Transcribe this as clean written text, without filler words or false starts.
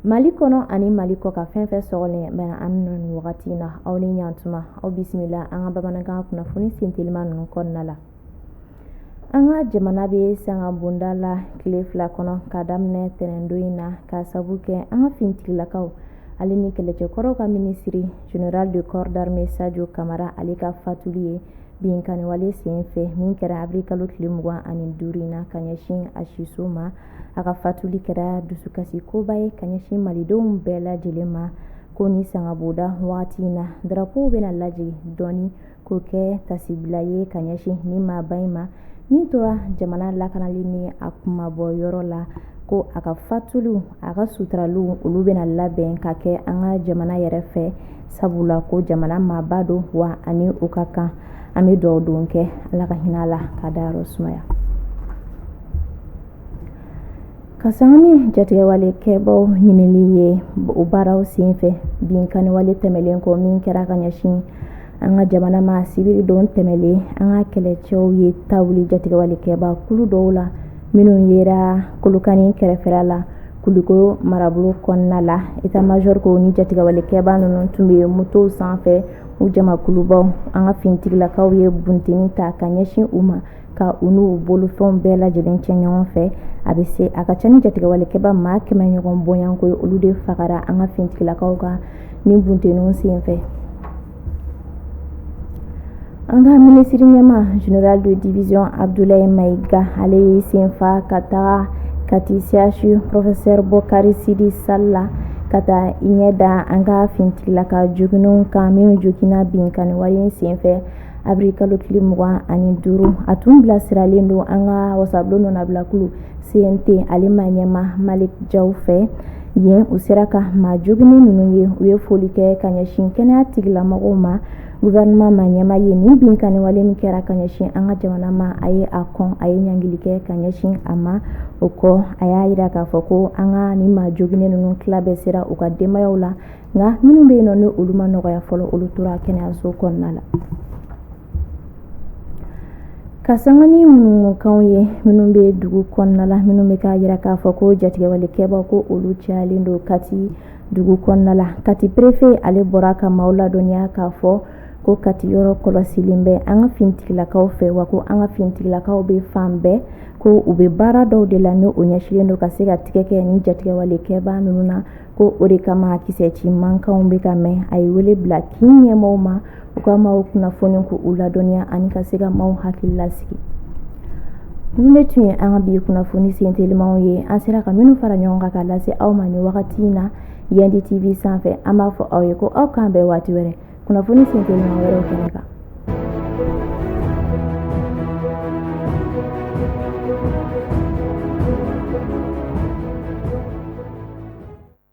Mali kono ani Mali ko ka fɛn fɛn sɔgɔlen bɛna an nɔ wagati na aw ni ɲantuma aw bisimila an ka bamanankan kunnafoni sentelima ninnu kɔnɔna la. An ka jamana bɛ sanga bonda la tile 2 kɔnɔ ka daminɛ tɛnɛndon in na ka sabu kɛ an ka fintigilakaw ale ni kɛlɛcɛkɔrɔw ka minisiri général de corps d'armée Sadio Kamara ale ka fatuli ye binkaniwale sen fɛ min kɛra avril kalo tile 25 in na ka ɲɛsin a siso ma. A ka fatuli kɛra dusukasi koba ye ka ɲɛsin malidenw bɛɛ lajɛlen ma ko ni sangaboda wagati in na drapeau bɛna lajɛ dɔɔni k'o kɛ tasibila ye ka ɲɛsin ni maaba in ma min tora jamana lakanali ni a kumabɔ yɔrɔ la ko a ka fatuliw a ka suturaliw olu bɛna labɛn ka kɛ an ka jamana yɛrɛ fɛ sabula ko jamana maaba don wa ani o ka kan an bɛ dugawu don kɛ Ala ka hinɛ la ka dayɔrɔ sumaya. Ka sanga ni jatigɛwale kɛbaw ɲinili ye o baaraw senfɛ binkaniwale tɛmɛlen kɔ min kɛra ka ɲɛsin an ka jamana ma sibiri don tɛmɛlen an ka kɛlɛcɛw ye tawuli jatigɛwale kɛba kulu dɔw la minnu yera Kolokani kɛrɛfɛla la Kulikoro marabolo kɔnɔna la état-major ko ni jatigɛwale kɛba ninnu tun bɛ moto sanfɛ u jamakulubaw an ka fintigilakaw ye bunteni ta ka ɲɛsin u ma ka u n'u bolofɛnw bɛɛ lajɛlen cɛ ɲɔgɔn fɛ a ka ca ni jatigɛwale kɛba maa 100 ɲɔgɔn bɔɲanko ye olu de fagara an ka fintigilakaw ka ni bunteninw senfɛ. An ka minisiri ɲɛma général de division Abdoulaye Maïga ale ye senfa ka taga Kati CHU professeur Bokari Sidi Salla ka taa i ɲɛ da an ka fintigilaka joginenw kan minnu jogina binkaniwale senfɛ avril kalo tile 25 a tun bilasiralen don an ka wasabulon nɔnabilakulu CNT ale ma ɲɛma Malik Jaw fɛ yen u sera ka maa joginen ninnu ye u ye foli kɛ ka ɲɛsin kɛnɛya tigilamɔgɔw ma gouvernement ma ɲɛma ye ni binkaniwale min kɛra ka ɲɛsin an ka jamana ma a ye a kɔn a ye ɲangili kɛ ka ɲɛsin a ma o kɔ a y'a jira k'a fɔ ko an ka ni maa joginen ninnu tila bɛɛ sera u ka denbayaw la nka minnu bɛ yen nɔ ni olu ma nɔgɔya fɔlɔ olu tora kɛnɛyaso kɔnɔna la. Ka sanga ni munumunukanw ye minnu bɛ dugu kɔnɔna la minnu bɛ k'a jira k'a fɔ ko jatigɛwale kɛbaw ko olu cayalen don Kati dugu kɔnɔna la. Kati préfet ale bɔra ka maaw ladɔnniya k'a fɔ ko Kati yɔrɔ kɔlɔsilen bɛ an ka fintigilakaw fɛ wa ko an ka fintigilakaw bɛ fan bɛɛ ko u bɛ baara dɔw de la n'o ɲɛsilen don ka se ka tigɛ kɛ ni jatigɛwale kɛba ninnu na ko o de kama kisɛ ci mankanw bɛ ka mɛn a ye wele bila kin ɲɛmɔgɔw ma u ka maaw kunnafoni ko u ladɔnniya ani ka se ka maaw hakili lasigi. Olu de tun ye an ka bi kunnafoni sentelimaw ye an sera ka minnu fara ɲɔgɔn kan k'a lase aw ma ni wagati in na Yandi TV sanfɛ an b'a fɔ aw ye ko aw k'an bɛn waati wɛrɛ kunnafoni sentelima wɛrɛw kɛnɛ kan.